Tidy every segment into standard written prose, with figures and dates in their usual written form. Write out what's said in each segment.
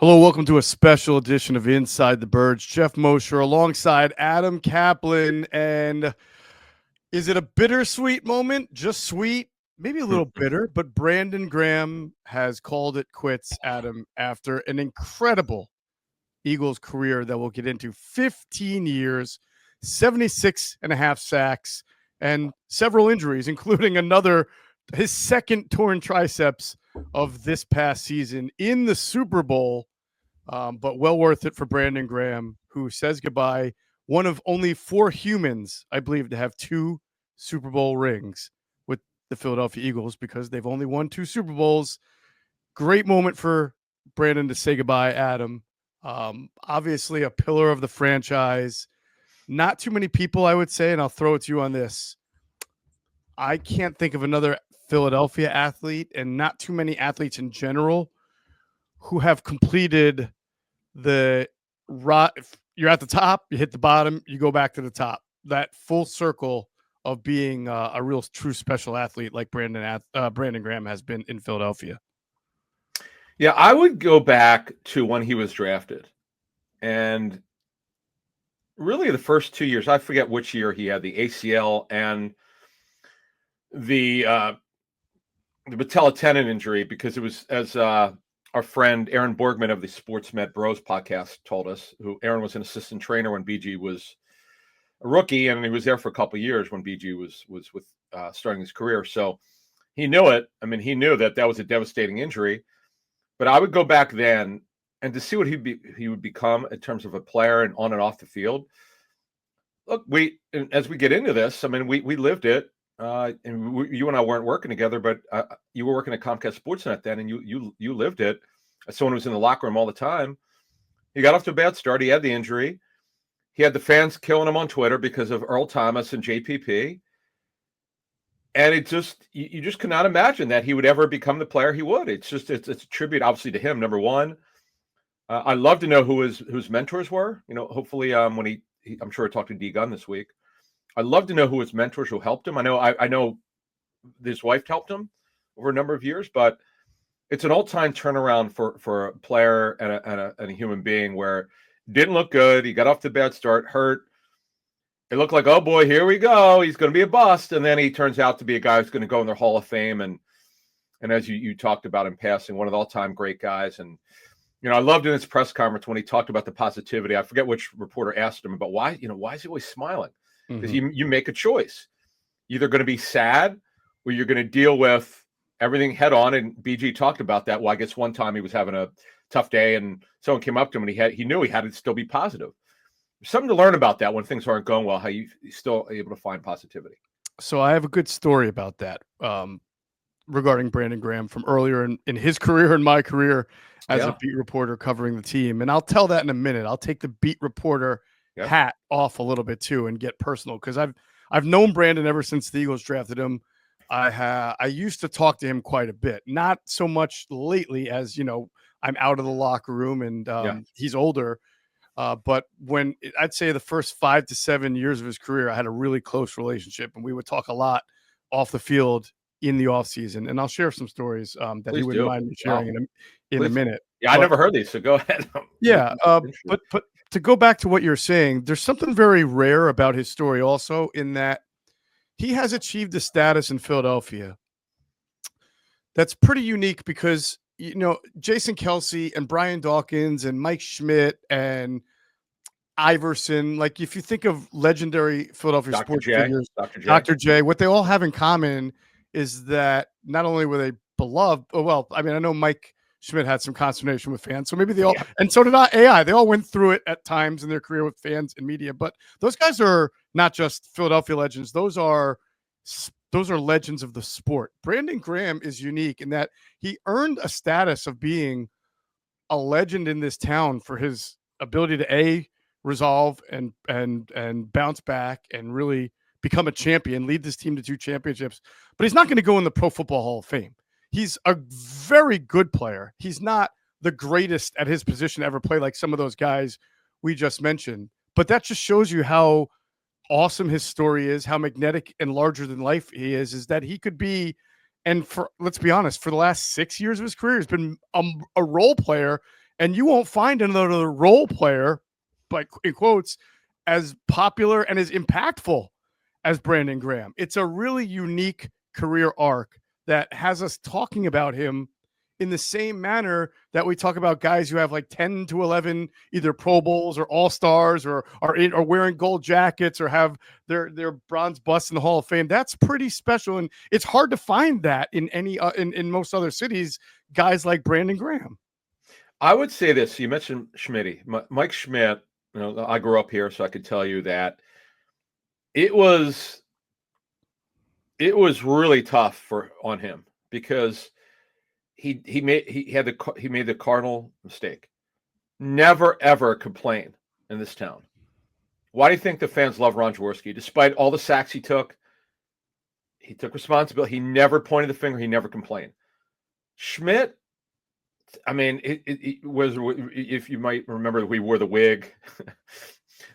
Hello, welcome to a special edition of Inside the Birds. Geoff Mosher alongside Adam Caplan. And is it a bittersweet moment? Just sweet? Maybe a little bitter, but BrandonGraham has called it quits, Adam, after an incredible Eagles career that we'll get into. 15 years, 76 and a half sacks, and several injuries, including his second torn triceps of this past season in the Super Bowl. But well worth it for BrandonGraham, who says goodbye. One of only 4 humans, I believe, to have 2 Super Bowl rings with the Philadelphia Eagles because they've only won 2 Super Bowls. Great moment for Brandon to say goodbye, Adam. Obviously a pillar of the franchise. Not too many people, I would say, and I'll throw it to you on this. I can't think of another Philadelphia athlete, and not too many athletes in general, who have completed the you're at the top, you hit the bottom, you go back to the top. That full circle of being a real true special athlete like BrandonGraham has been in Philadelphia. Yeah, I would go back to when he was drafted. And really the first 2 years, I forget which year he had the ACL and the patella tendon injury, because it was, as our friend Aaron Borgman of the Sports Med Bros podcast told us, who Aaron was an assistant trainer when BG was a rookie, and he was there for a couple of years when BG was with starting his career. So he knew it. I mean, he knew that was a devastating injury. But I would go back then and to see what he would become in terms of a player and on and off the field. Look, as we get into this, I mean, we lived it. You and I weren't working together, but you were working at Comcast Sportsnet then, and you lived it. As someone who was in the locker room all the time, he got off to a bad start. He had the injury. He had the fans killing him on Twitter because of Earl Thomas and JPP. And it just, you just could not imagine that he would ever become the player he would. It's a tribute, obviously, to him. Number one, I'd love to know who his mentors were. You know, hopefully, when I'm sure I talked to D Gunn this week. I'd love to know who his mentors who helped him. I know his wife helped him over a number of years, but it's an all-time turnaround for a player and a human being, where didn't look good. He got off to a bad start, hurt. It looked like, oh boy, here we go. He's going to be a bust. And then he turns out to be a guy who's going to go in their Hall of Fame. And as you talked about in passing, one of the all-time great guys. And, you know, I loved in his press conference when he talked about the positivity. I forget which reporter asked him about why is he always smiling? Because you make a choice. You're either going to be sad or you're going to deal with everything head on. And BG talked about that. Well, I guess one time he was having a tough day and someone came up to him and he knew he had to still be positive. There's something to learn about that when things aren't going well, how you're still able to find positivity. So I have a good story about that regarding BrandonGraham from earlier in his career and my career as a beat reporter covering the team. And I'll tell that in a minute. I'll take the beat reporter hat off a little bit too and get personal, because I've known Brandon ever since the Eagles drafted him. I used to talk to him quite a bit, not so much lately, as you know, I'm out of the locker room and he's older. But I'd say the first 5 to 7 years of his career, I had a really close relationship, and we would talk a lot off the field in the off season. And I'll share some stories that Please he wouldn't mind me sharing in a minute. Yeah, I never heard these, so go ahead. Yeah, but to go back to what you're saying, there's something very rare about his story also, in that he has achieved a status in Philadelphia that's pretty unique, because, you know, Jason Kelsey and Brian Dawkins and Mike Schmidt and Iverson, like if you think of legendary Philadelphia sports figures, Dr. J, what they all have in common is that not only were they beloved, well, I mean, I know Mike Schmidt had some consternation with fans, so maybe they all, and so did AI. They all went through it at times in their career with fans and media. But those guys are not just Philadelphia legends; those are legends of the sport. BrandonGraham is unique in that he earned a status of being a legend in this town for his ability to resolve and bounce back and really become a champion, lead this team to 2 championships. But he's not going to go in the Pro Football Hall of Fame. He's a very good player. He's not the greatest at his position to ever play, like some of those guys we just mentioned. But that just shows you how awesome his story is, how magnetic and larger than life he is that he could be. And let's be honest, for the last 6 years of his career, he's been a role player And you won't find another role player, but in quotes, as popular and as impactful as Brandon Graham. It's a really unique career arc that has us talking about him in the same manner that we talk about guys who have like 10 to 11 either Pro Bowls or All-Stars or are wearing gold jackets or have their bronze busts in the Hall of Fame. That's pretty special, and it's hard to find that in any in most other cities, guys like Brandon Graham. I would say this. You mentioned Schmitty. Mike Schmidt, I grew up here, so I could tell you that it was really tough on him because he made the cardinal mistake. Never ever complain in this town. Why do you think the fans love Ron Jaworski? Despite all the sacks he took responsibility. He never pointed the finger. He never complained. Schmidt, I mean, it was, if you might remember, we wore the wig.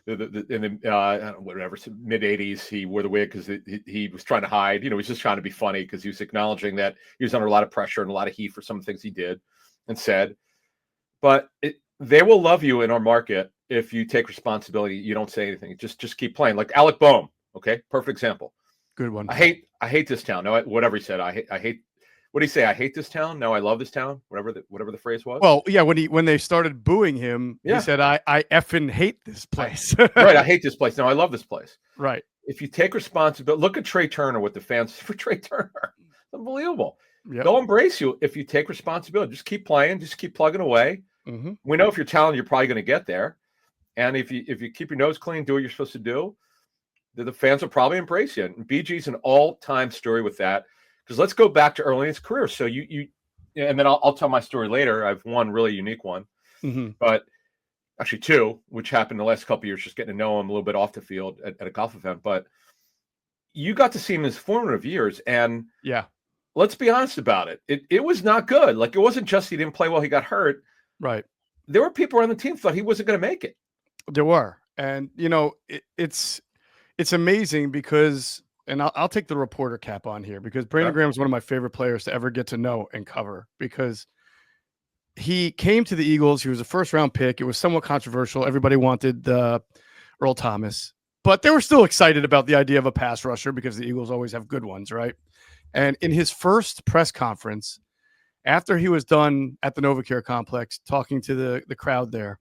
In the whatever mid 80s, he wore the wig because he was trying to hide. He was just trying to be funny because he was acknowledging that he was under a lot of pressure and a lot of heat for some of the things he did and said. But they will love you in our market if you take responsibility. You don't say anything. Just keep playing. Like Alec Boehm. Okay, perfect example. Good one. I hate this town. No, whatever he said. I hate. What did he say? I hate this town. No, I love this town. Whatever the phrase was. Well, yeah. When they started booing him, he said, "I effing hate this place." Right. I hate this place. No, I love this place. Right. If you take responsibility, look at Trey Turner. What the fans for Trey Turner, it's unbelievable. Yep. They'll embrace you if you take responsibility. Just keep playing. Just keep plugging away. Mm-hmm. We know if you're talented, you're probably going to get there. And if you keep your nose clean, do what you're supposed to do, the fans will probably embrace you. And BG's an all-time story with that. Because let's go back to early in his career. So you and then I'll tell my story later. I have one really unique one, but actually two, which happened the last couple of years, just getting to know him a little bit off the field at a golf event. But you got to see him in his formative years, and let's be honest about it. It was not good. Like, it wasn't just he didn't play well, he got hurt. Right. There were people around the team who thought he wasn't going to make it. There were, and it's amazing because. And I'll take the reporter cap on here because Brandon Graham is one of my favorite players to ever get to know and cover because he came to the Eagles. He was a first-round pick. It was somewhat controversial. Everybody wanted Earl Thomas, but they were still excited about the idea of a pass rusher because the Eagles always have good ones, right? And in his first press conference, after he was done at the NovaCare complex talking to the crowd there,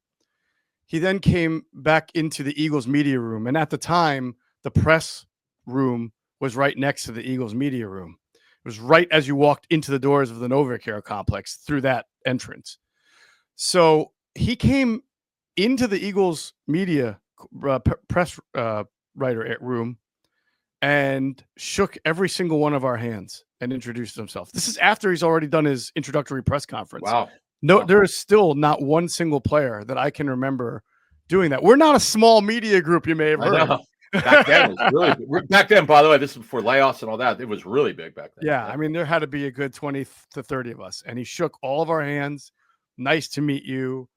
he then came back into the Eagles media room. And at the time, the press room was right next to the Eagles media room. It was right as you walked into the doors of the NovaCare complex through that entrance. So he came into the Eagles media press writer room and shook every single one of our hands and introduced himself. This is after he's already done his introductory press conference. Wow. No, there is still not one single player that I can remember doing that. We're not a small media group, you may have heard. Back then, it was really back then. By the way, this is before layoffs and all that. It was really big back then. Yeah, I mean, there had to be a good 20 to 30 of us, and he shook all of our hands. Nice to meet you.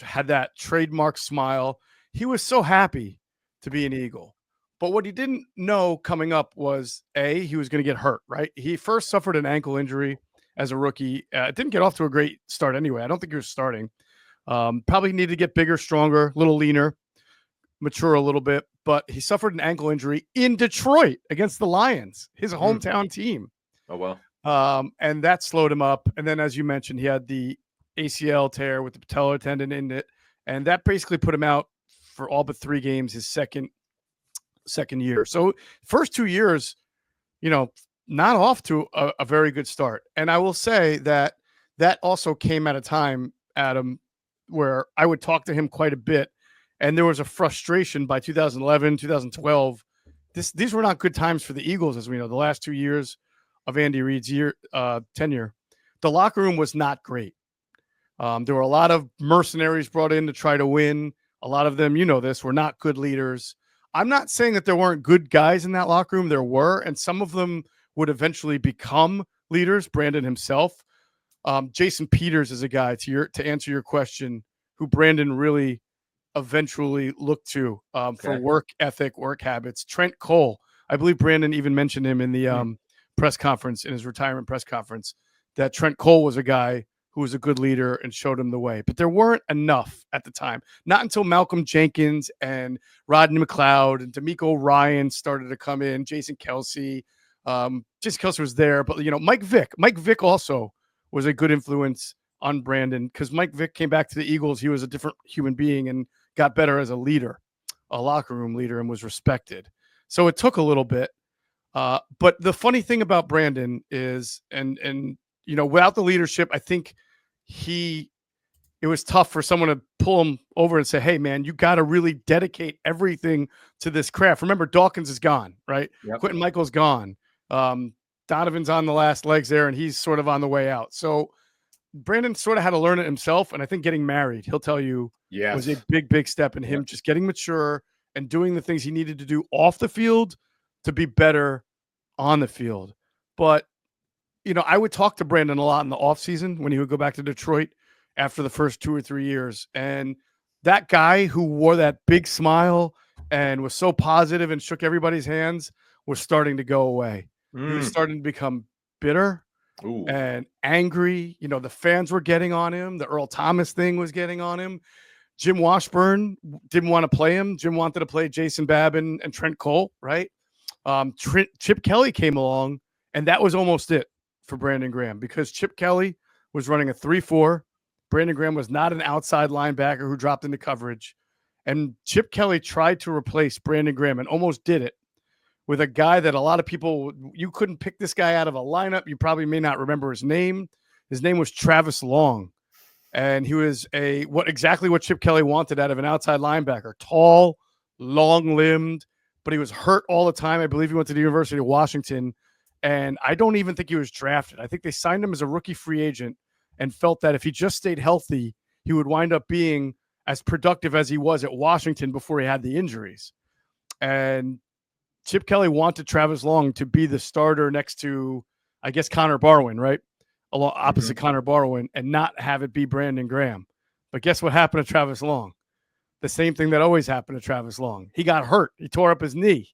Had that trademark smile. He was so happy to be an Eagle. But what he didn't know coming up was he was going to get hurt. Right? He first suffered an ankle injury as a rookie. It didn't get off to a great start anyway. I don't think he was starting. Probably needed to get bigger, stronger, a little leaner, mature a little bit. But he suffered an ankle injury in Detroit against the Lions, his hometown team. Oh, well. And that slowed him up. And then, as you mentioned, he had the ACL tear with the patellar tendon in it. And that basically put him out for all but 3 games his second year. So first 2 years, not off to a very good start. And I will say that also came at a time, Adam, where I would talk to him quite a bit. And there was a frustration by 2011, 2012. These were not good times for the Eagles, as we know. The last 2 years of Andy Reid's tenure, the locker room was not great. There were a lot of mercenaries brought in to try to win. A lot of them, were not good leaders. I'm not saying that there weren't good guys in that locker room. There were, and some of them would eventually become leaders. Brandon himself. Jason Peters is a guy, to answer your question, who Brandon really eventually looked to for work ethic, work habits. Trent Cole, I believe Brandon even mentioned him in the press conference, in his retirement press conference, that Trent Cole was a guy who was a good leader and showed him the way. But there weren't enough at the time. Not until Malcolm Jenkins and Rodney McLeod and D'Amico Ryan started to come in, Jason Kelsey. Jason Kelsey was there, but Mike Vick also was a good influence on Brandon, because Mike Vick came back to the Eagles. He was a different human being and got better as a leader, a locker room leader, and was respected. So it took a little bit. But the funny thing about Brandon is, and without the leadership, I think it was tough for someone to pull him over and say, hey, man, you got to really dedicate everything to this craft. Remember, Dawkins is gone, right? Yep. Quentin Michael's gone. Donovan's on the last legs there, and he's sort of on the way out. So Brandon sort of had to learn it himself. And I think getting married, he'll tell you, was a big, big step in him just getting mature and doing the things he needed to do off the field to be better on the field. But, I would talk to Brandon a lot in the offseason when he would go back to Detroit after the first 2 or 3 years. And that guy who wore that big smile and was so positive and shook everybody's hands was starting to go away. He was starting to become bitter and angry. The fans were getting on him. The Earl Thomas thing was getting on him. Jim Washburn didn't want to play him. Jim wanted to play Jason Babin and Trent Cole, right? Chip Kelly came along, and that was almost it for Brandon Graham, because Chip Kelly was running a 3-4. Brandon Graham was not an outside linebacker who dropped into coverage. And Chip Kelly tried to replace Brandon Graham and almost did it with a guy that a lot of people, you couldn't pick this guy out of a lineup. You probably may not remember his name. His name was Travis Long. And he was exactly what Chip Kelly wanted out of an outside linebacker. Tall, long-limbed, but he was hurt all the time. I believe he went to the University of Washington. And I don't even think he was drafted. I think they signed him as a rookie free agent and felt that if he just stayed healthy, he would wind up being as productive as he was at Washington before he had the injuries. And Chip Kelly wanted Travis Long to be the starter next to, I guess, Connor Barwin, right? Opposite Connor Barwin, and not have it be Brandon Graham. But guess what happened to Travis Long? The same thing that always happened to Travis Long. He got hurt. He tore up his knee.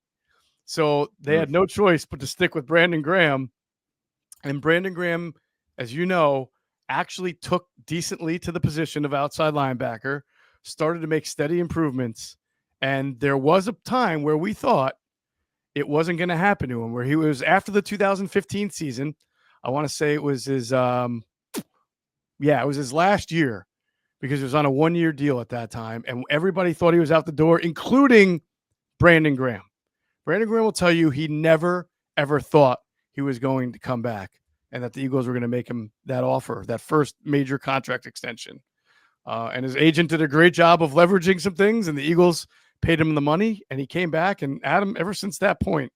So they had no choice but to stick with Brandon Graham. And Brandon Graham, as you know, actually took decently to the position of outside linebacker, started to make steady improvements. And there was a time where we thought it wasn't going to happen to him, where he was after the 2015 season. I want to say it was his, it was his last year, because he was on a 1-year deal at that time. And everybody thought he was out the door, including Brandon Graham. Brandon Graham will tell you he never, ever thought he was going to come back and that the Eagles were going to make him that offer, that first major contract extension. And his agent did a great job of leveraging some things, and the Eagles paid him the money, and he came back. And Adam, ever since that point,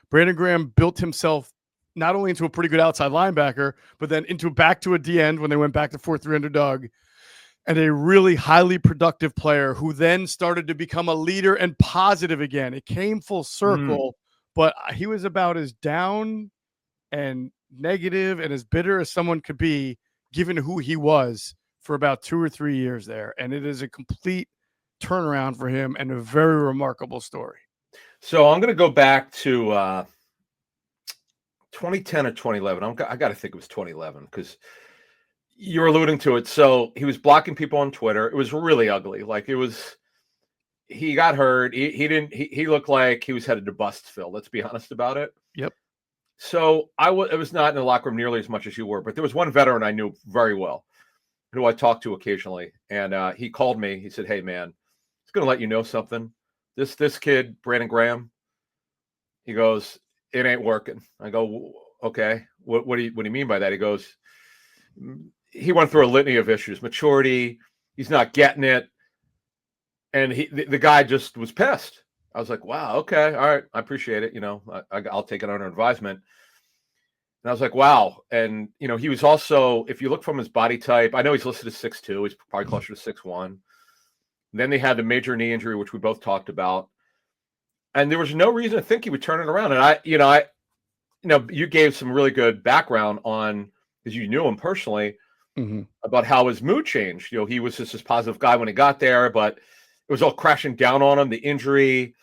Brandon Graham built himself not only into a pretty good outside linebacker, but then back to a D end when they went back to 4-3 underdog, and a really highly productive player who then started to become a leader and positive again. It came full circle, but he was about as down and negative and as bitter as someone could be, given who he was, for about 2 or 3 years there. And it is a complete turnaround for him and a very remarkable story. So I'm going to go back to 2010 or 2011. I got to think it was 2011, because you're alluding to it. So he was blocking people on Twitter. It was really ugly. Like, he got hurt. He looked like he was headed to Bustville. Let's be honest about it. Yep. So it was not in the locker room nearly as much as you were, but there was one veteran I knew very well, who I talked to occasionally. And he called me. He said, "Hey man, it's going to let you know something. This kid, Brandon Graham," he goes, "it ain't working." I go, "Okay. What do you mean by that?" He goes, he went through a litany of issues, maturity. He's not getting it. And the guy just was pissed. I was like, wow, okay. All right. I appreciate it. I'll take it under advisement. And I was like, wow. And, he was also, if you look from his body type, I know he's listed as 6'2". He's probably closer to 6'1". Then they had the major knee injury, which we both talked about. And there was no reason to think he would turn it around. And you gave some really good background on, because you knew him personally, about how his mood changed. He was just this positive guy when he got there, but it was all crashing down on him. The injury,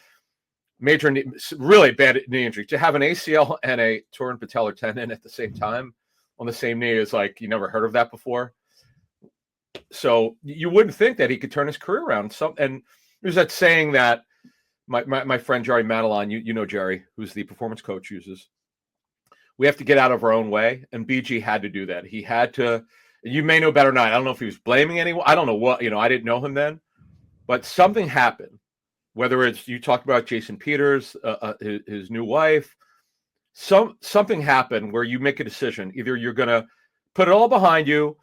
major knee, really bad knee injury. To have an ACL and a torn patellar tendon at the same time, on the same knee is like, you never heard of that before. So you wouldn't think that he could turn his career around. And there's that saying that my friend Jerry Madelon, you know Jerry, who's the performance coach, uses. We have to get out of our own way, and BG had to do that. He had to. You may know better than I don't know if he was blaming anyone. I don't know what, I didn't know him then, but something happened. Whether it's, you talked about Jason Peters, his new wife, something happened where you make a decision. Either you're going to put it all behind you,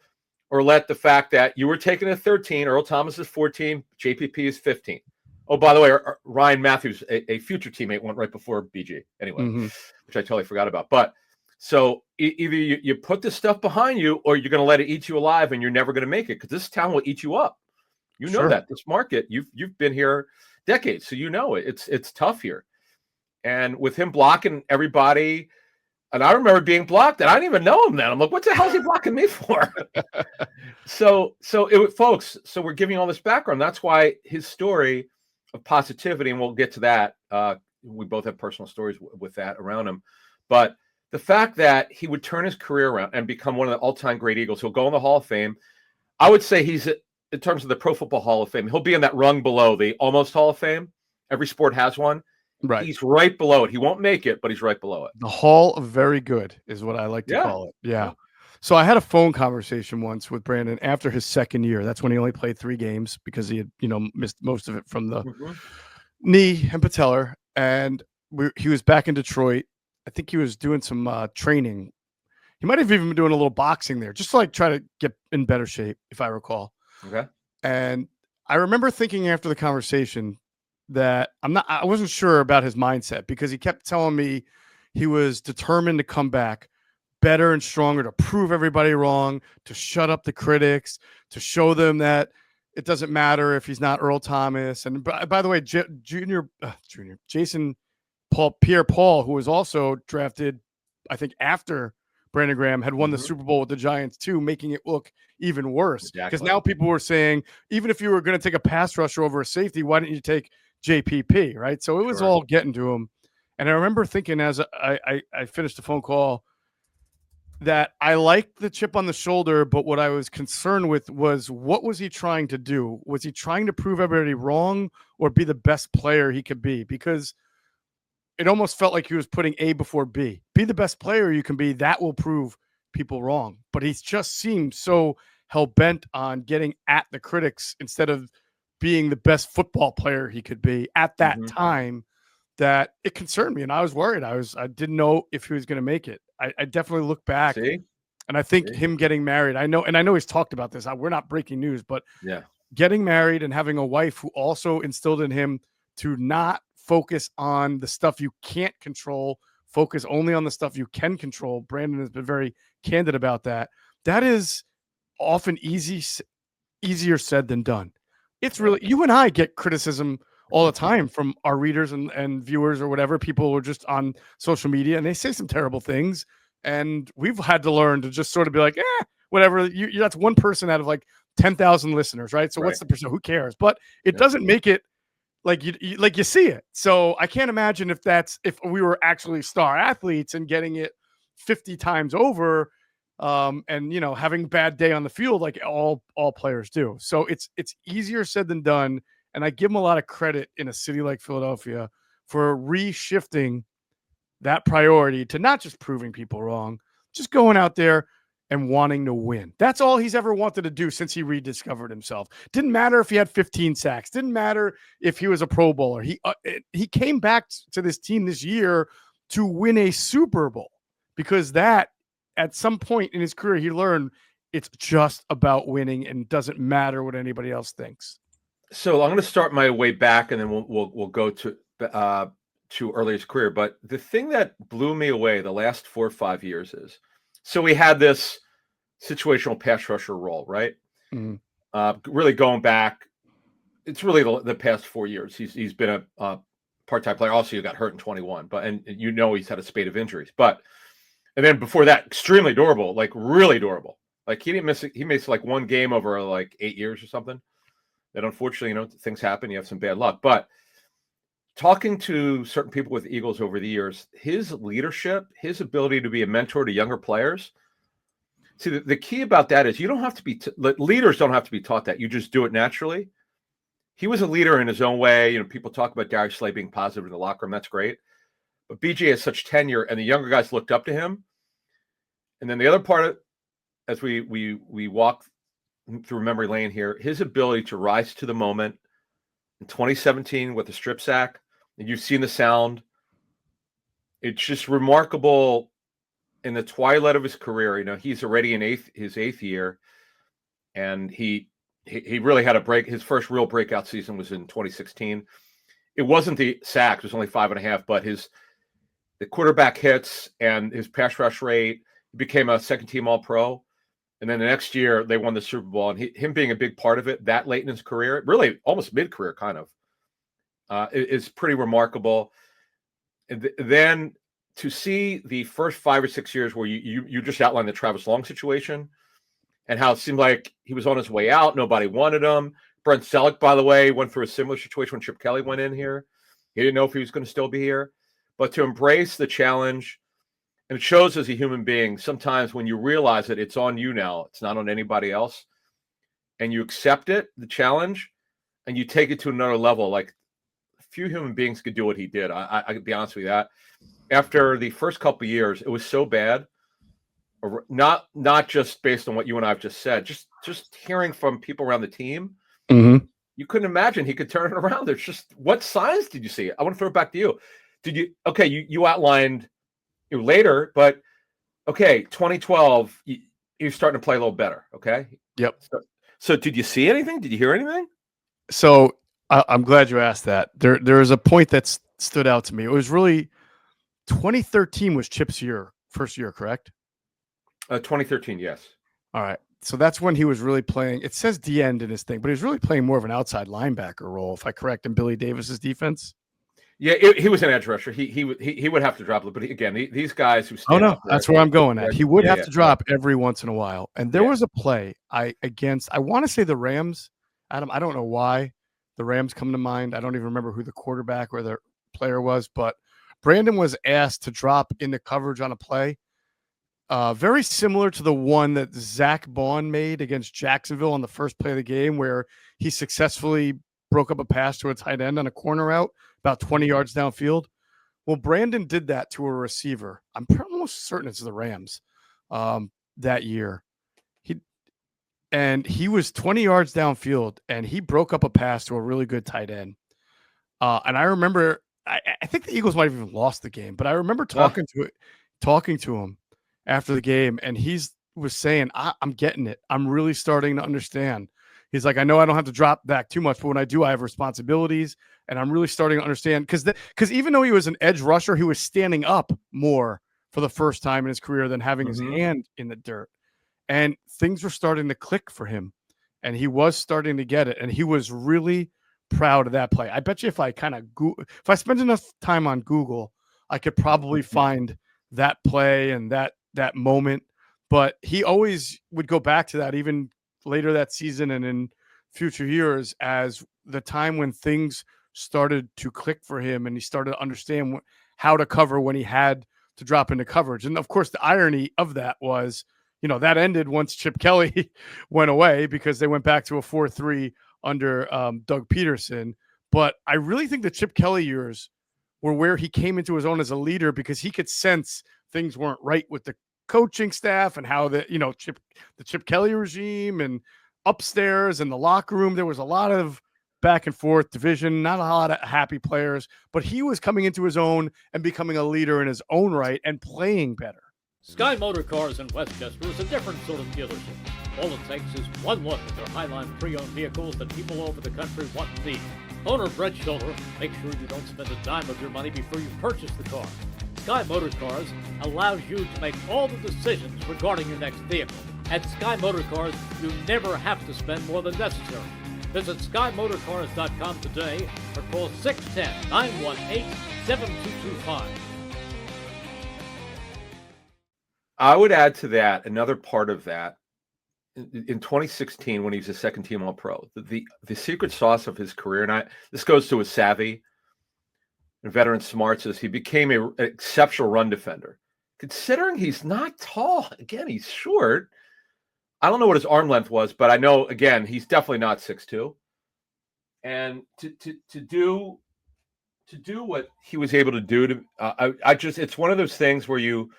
or let the fact that you were taken at 13, Earl Thomas is 14, JPP is 15. Oh, by the way, Ryan Matthews, a future teammate, went right before BG anyway, which I totally forgot about. But so either you put this stuff behind you, or you're going to let it eat you alive, and you're never going to make it, because this town will eat you up. You know that. This market, you've been here decades, so you know it's tough here. And with him blocking everybody, and I remember being blocked, and I didn't even know him then. I'm like, what the hell is he blocking me for? So folks, so we're giving all this background. That's why his story of positivity, and we'll get to that. We both have personal stories with that around him, but the fact that he would turn his career around and become one of the all-time great Eagles, he'll go in the Hall of Fame. I would say he's, in terms of the Pro Football Hall of Fame, he'll be in that rung below the almost Hall of Fame. Every sport has one. Right. He's right below it. He won't make it, but he's right below it. The Hall of Very Good is what I like to call it. Yeah. So I had a phone conversation once with Brandon after his second year. That's when he only played 3 games because he had, missed most of it from the knee and patellar. And he was back in Detroit. I think he was doing some training. He might have even been doing a little boxing there, just to try to get in better shape, if I recall. Okay. And I remember thinking after the conversation that I wasn't sure about his mindset, because he kept telling me he was determined to come back better and stronger, to prove everybody wrong, to shut up the critics, to show them that it doesn't matter if he's not Earl Thomas. And by the way, Jason Pierre-Paul, who was also drafted, I think, after BrandonGraham, had won the Super Bowl with the Giants too, making it look even worse. Because now people were saying, even if you were going to take a pass rusher over a safety, why didn't you take JPP, right? So it was all getting to him. And I remember thinking, as I finished the phone call, that I liked the chip on the shoulder, but what I was concerned with was, what was he trying to do? Was he trying to prove everybody wrong, or be the best player he could be? Because it almost felt like he was putting A before B. Be the best player you can be. That will prove people wrong. But he just seemed so hell-bent on getting at the critics instead of being the best football player he could be at that time, that it concerned me. And I was worried. I didn't know if he was going to make it. I definitely look back. And I think him getting married, I know he's talked about this. We're not breaking news, but getting married and having a wife who also instilled in him to not focus on the stuff you can't control, focus only on the stuff you can control. Brandon has been very candid about that. That is often easier said than done. It's really, you and I get criticism all the time from our readers and viewers or whatever. People are just on social media and they say some terrible things. And we've had to learn to just sort of be like, whatever. That's one person out of 10,000 listeners, right? So what's the percent? Who cares? But it doesn't make it like you see it. So I can't imagine if we were actually star athletes and getting it 50 times over, and having a bad day on the field like all players do. So it's easier said than done. And I give him a lot of credit in a city like Philadelphia for reshifting that priority to not just proving people wrong, just going out there and wanting to win. That's all he's ever wanted to do since he rediscovered himself. Didn't matter if he had 15 sacks. Didn't matter if he was a Pro Bowler. He came back to this team this year to win a Super Bowl, because that, at some point in his career, he learned it's just about winning and doesn't matter what anybody else thinks. So I'm going to start my way back, and then we'll go to early his career. But the thing that blew me away the last 4 or 5 years is, so we had this situational pass rusher role, right? Really going back, it's really the past 4 years. He's been a part-time player. Also, he got hurt in 21, and he's had a spate of injuries. And then before that, extremely durable, really durable. He didn't miss it. He missed one game over 8 years or something. That unfortunately, things happen. You have some bad luck. But talking to certain people with Eagles over the years, his leadership, his ability to be a mentor to younger players, See, the key about that is you don't have to be leaders don't have to be taught that. You just do it naturally. He was a leader in his own way. You know, people talk about Darius Slay being positive in the locker room. That's great. But BJ has such tenure, and the younger guys looked up to him. And then the other part of, as we walk through memory lane here, his ability to rise to the moment in 2017 with the strip sack, and you've seen the sound. It's just remarkable in the twilight of his career. You know, he's already in his eighth year, and he really had a break. His first real breakout season was in 2016. It wasn't the sacks; it was only 5.5. But the quarterback hits and his pass rush rate, he became a second-team All-Pro. And then the next year they won the Super Bowl, and him being a big part of it that late in his career, really almost mid-career, kind of, is pretty remarkable. And then to see the first 5 or 6 years where you just outlined the Travis Long situation and how it seemed like he was on his way out, nobody wanted him. Brent Selleck, by the way, went through a similar situation when Chip Kelly went in here. He didn't know if he was going to still be here, but to embrace the challenge. And it shows as a human being, sometimes when you realize that it's on you now, it's not on anybody else, and you accept it, the challenge, and you take it to another level. Like, few human beings could do what he did. I can be honest with you that. After the first couple of years, it was so bad, not just based on what you and I have just said, just hearing from people around the team, you couldn't imagine he could turn it around. There's just, what signs did you see? I want to throw it back to you. You outlined later, but okay, 2012, you're starting to play a little better. Okay. Yep. So did you see anything? Did you hear anything? So I'm glad you asked that. There is a point that stood out to me. It was really 2013 was Chip's first year, correct? 2013, yes. All right. So that's when he was really playing. It says D end in his thing, but he was really playing more of an outside linebacker role, if I correct, in Billy Davis's defense. Yeah, he was an edge rusher. He would have to drop it, but again, these guys who stand up there, that's where I'm going at. He would have to drop every once in a while. And there was a play I want to say the Rams. Adam, I don't know why the Rams come to mind. I don't even remember who the quarterback or the player was, but Brandon was asked to drop into coverage on a play, very similar to the one that Zach Bond made against Jacksonville on the first play of the game, where he successfully broke up a pass to a tight end on a corner route about 20 yards downfield. Well, Brandon did that to a receiver. I'm almost certain it's the Rams that year. He was 20 yards downfield, and he broke up a pass to a really good tight end. And I remember, I think the Eagles might have even lost the game, but I remember talking to him after the game, and he was saying, I'm getting it. I'm really starting to understand. He's like, I know I don't have to drop back too much, but when I do, I have responsibilities, and I'm really starting to understand. Because even though he was an edge rusher, he was standing up more for the first time in his career than having his hand in the dirt. And things were starting to click for him, and he was starting to get it, and he was really proud of that play. I bet you if I spend enough time on Google, I could probably find that play and that moment. But he always would go back to that even later that season and in future years as the time when things started to click for him and he started to understand how to cover when he had to drop into coverage. And of course, the irony of that was, that ended once Chip Kelly went away because they went back to a 4-3 under Doug Peterson. But I really think the Chip Kelly years were where he came into his own as a leader because he could sense things weren't right with the coaching staff and how the Chip Kelly regime and upstairs and the locker room. There was a lot of back and forth division, not a lot of happy players, but he was coming into his own and becoming a leader in his own right and playing better. Sky Motor Cars in Westchester is a different sort of dealership. All it takes is one look at their Highline pre-owned vehicles that people all over the country want and need. Owner Brett Schulter makes sure you don't spend a dime of your money before you purchase the car. Sky Motor Cars allows you to make all the decisions regarding your next vehicle. At Sky Motor Cars, you never have to spend more than necessary. Visit SkyMotorCars.com today or call 610-918-7225. I would add to that another part of that. In 2016, when he was a second-team All-Pro, the secret sauce of his career, and this goes to his savvy and veteran smarts, is he became an exceptional run defender. Considering he's not tall, again, he's short, I don't know what his arm length was, but I know, again, he's definitely not 6'2". And to do what he was able to do, I just, it's one of those things where you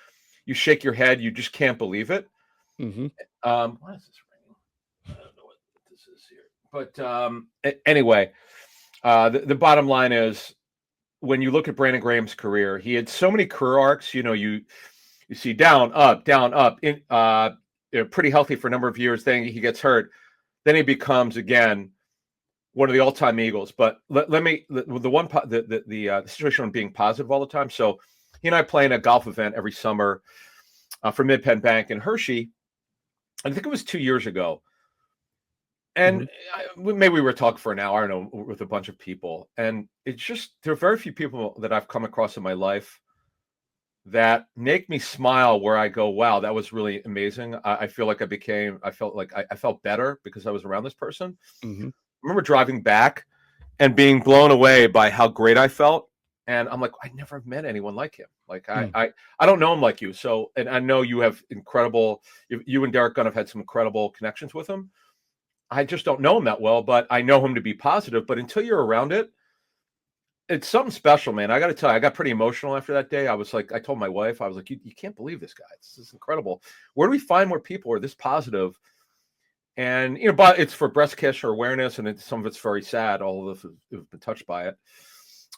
shake your head, you just can't believe it. Mm-hmm. Why is this ringing? I don't know what this is here. But anyway, the bottom line is, when you look at Brandon Graham's career, he had so many career arcs. You see down, up, in pretty healthy for a number of years. Then he gets hurt. Then he becomes again one of the all-time Eagles. But the situation on being positive all the time. So he and I play in a golf event every summer for Mid-Penn Bank in Hershey. I think it was 2 years ago. And maybe we were talking for an hour, I don't know, with a bunch of people. And it's just, there are very few people that I've come across in my life that make me smile, where I go, wow, that was really amazing. I feel like I felt better because I was around this person. Mm-hmm. I remember driving back and being blown away by how great I felt. And I'm like, I never met anyone like him. Like I don't know him like you. So, and I know you have incredible, you and Derek Gunn have had some incredible connections with him. I just don't know him that well, but I know him to be positive. But until you're around it, it's something special, man. I got to tell you, I got pretty emotional after that day. I was like, I told my wife, I was like, you can't believe this guy. This is incredible. Where do we find more people who are this positive? And, but it's for breast cancer awareness, and some of it's very sad. All of us have been touched by it.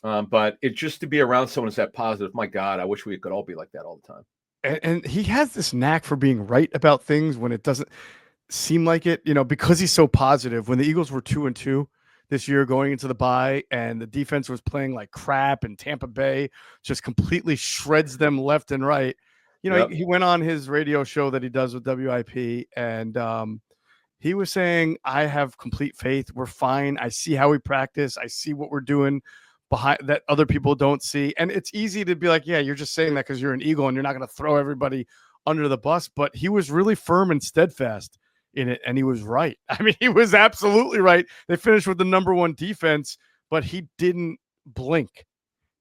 But it's just to be around someone who's that positive. My God, I wish we could all be like that all the time. And he has this knack for being right about things when it doesn't seem like it, because he's so positive. When the Eagles were 2-2 this year going into the bye, and the defense was playing like crap, and Tampa Bay just completely shreds them left and right. He went on his radio show that he does with WIP, and he was saying, I have complete faith. We're fine. I see how we practice. I see what we're doing behind that other people don't see. And it's easy to be like, yeah, you're just saying that because you're an Eagle and you're not going to throw everybody under the bus. But he was really firm and steadfast in it, and he was right. I mean, he was absolutely right. They finished with the number one defense, but he didn't blink.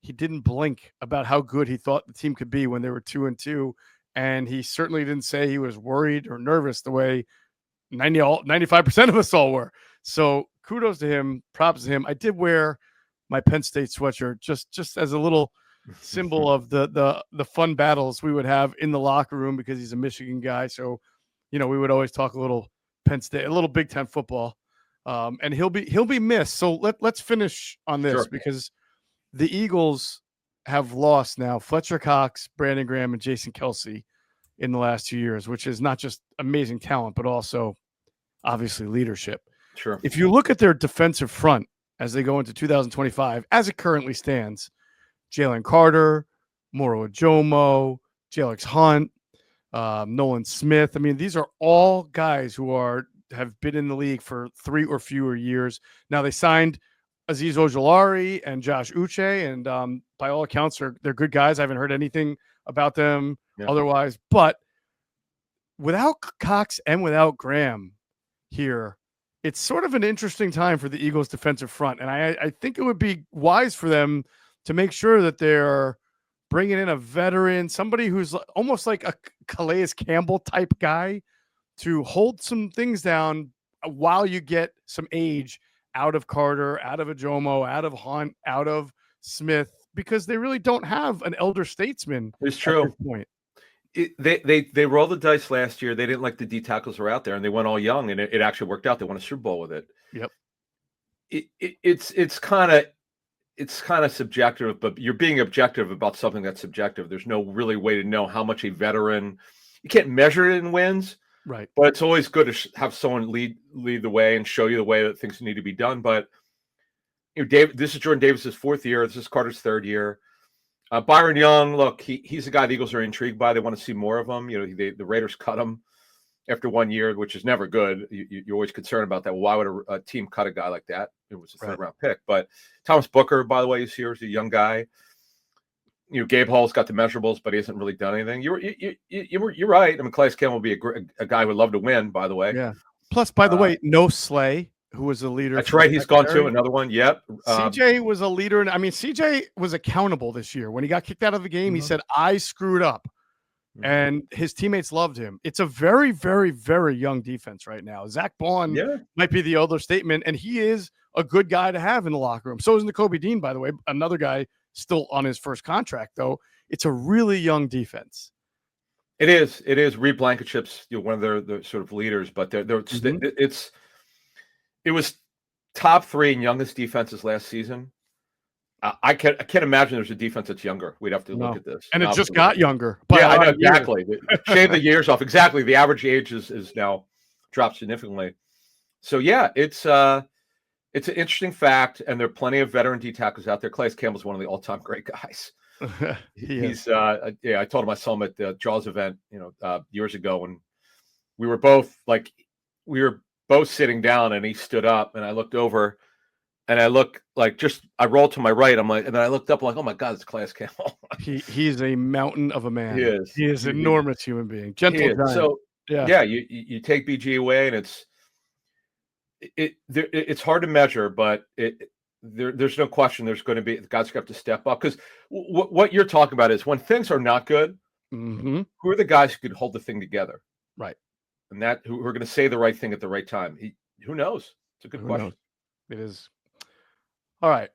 He didn't blink about how good he thought the team could be when they were 2-2. And he certainly didn't say he was worried or nervous the way 95% of us all were. So kudos to him. Props to him. I did wear my Penn State sweatshirt just as a little symbol of the fun battles we would have in the locker room, because he's a Michigan guy. So, we would always talk a little Penn State, a little Big Ten football. And he'll be missed. So let's finish on this, because the Eagles have lost now Fletcher Cox, Brandon Graham, and Jason Kelsey in the last 2 years, which is not just amazing talent, but also obviously leadership. Sure. If you look at their defensive front as they go into 2025, as it currently stands, Jalen Carter, Moro Ajomo, Jalex Hunt, Nolan Smith. I mean, these are all guys who have been in the league for 3 or fewer years. Now, they signed Azeez Ojulari and Josh Uche, and by all accounts, they're good guys. I haven't heard anything about them otherwise. But without Cox and without Graham here, it's sort of an interesting time for the Eagles defensive front. And I think it would be wise for them to make sure that they're bringing in a veteran, somebody who's almost like a Calais Campbell type guy, to hold some things down while you get some age out of Carter, out of Ajomo, out of Hunt, out of Smith, because they really don't have an elder statesman. It's true. At this point. They rolled the dice last year. They didn't like the D tackles were out there, and they went all young, and it actually worked out. They won a Super Bowl with it. Yep. It's kind of subjective, but you're being objective about something that's subjective. There's no really way to know how much a veteran. You can't measure it in wins, right? But it's always good to have someone lead the way and show you the way that things need to be done. But this is Jordan Davis's 4th year. This is Carter's 3rd year. Byron Young, look, he's a guy the Eagles are intrigued by. They want to see more of him. The Raiders cut him after 1 year, which is never good. You're always concerned about that. Why would a team cut a guy like that? It was a 3rd round pick. But Thomas Booker, by the way, is here. He's a young guy. Gabe Hall's got the measurables, but he hasn't really done anything. You're right. I mean, Calais Campbell would be a guy who would love to win, by the way. Yeah. Plus, by the way, no Slay, who was a leader. That's right. He's gone too. Another one. Yep. CJ was a leader. CJ was accountable this year. When he got kicked out of the game, he said, I screwed up. and his teammates loved him. It's a very, very, very young defense right now. Zach Baun might be the other statement, and he is a good guy to have in the locker room. So is Nakobe Dean, by the way, another guy still on his first contract, though. It's a really young defense. It is. Reed Blankenship's one of their sort of leaders, but it was top 3 in youngest defenses last season. I can't imagine there's a defense that's younger. We'd have to look at this. And it just got younger. Yeah, I know, exactly. Shave the years off. Exactly. The average age is now dropped significantly. So yeah, it's an interesting fact, and there are plenty of veteran D tackles out there. Calais Campbell's one of the all-time great guys. He's I told him I saw him at the Jaws event, years ago, when we were both sitting down, and he stood up, and I looked over. And I look I rolled to my right. I'm like, and then I looked up, I'm like, oh my God, it's Calais Campbell. He's a mountain of a man. He is an enormous human being. Gentle giant. So you take BG away, and it's hard to measure, but there's no question there's going to be guys have to step up, because what you're talking about is when things are not good, who are the guys who could hold the thing together, right? And who are going to say the right thing at the right time. Who knows? It's a good question. It is. All right.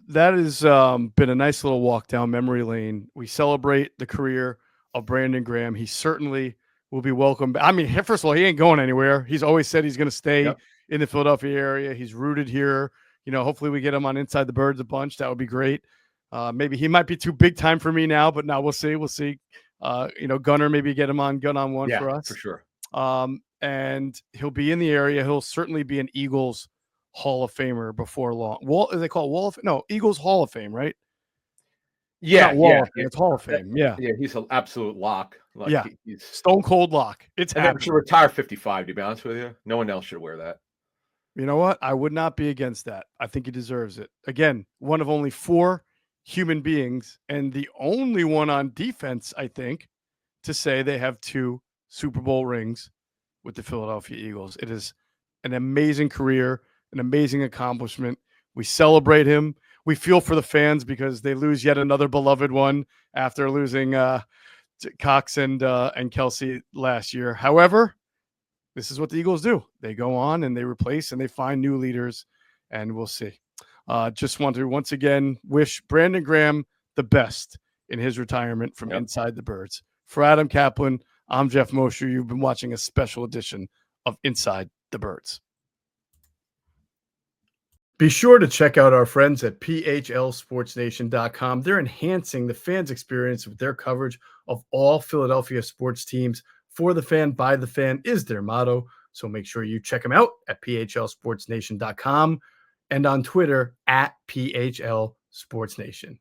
That has been a nice little walk down memory lane. We celebrate the career of Brandon Graham. He certainly will be welcome back. I mean, first of all, he ain't going anywhere. He's always said he's going to stay in the Philadelphia area. He's rooted here. Hopefully we get him on Inside the Birds a bunch. That would be great. Maybe he might be too big time for me now, but now we'll see. We'll see. Gunner, maybe get him on gun on one for us. For sure. And he'll be in the area. He'll certainly be an Eagles Hall of Famer before long. They call it Eagles Hall of Fame, right? Yeah, it's Hall of Fame. Yeah, he's an absolute lock. He's stone cold lock. It's happening. Should retire 55. To be honest with you, no one else should wear that. You know what? I would not be against that. I think he deserves it. Again, one of only 4 human beings, and the only one on defense, I think, to say they have 2 Super Bowl rings with the Philadelphia Eagles. It is an amazing career. An amazing accomplishment. We celebrate him. We feel for the fans because they lose yet another beloved one after losing Cox and Kelsey last year. However, this is what the Eagles do. They go on and they replace and they find new leaders, and we'll see. Just want to once again wish Brandon Graham the best in his retirement from Inside the Birds. For Adam Caplan, I'm Geoff Mosher. You've been watching a special edition of Inside the Birds. Be sure to check out our friends at PHLSportsNation.com. They're enhancing the fans' experience with their coverage of all Philadelphia sports teams. For the fan, by the fan is their motto. So make sure you check them out at PHLSportsNation.com and on Twitter at PHLSportsNation.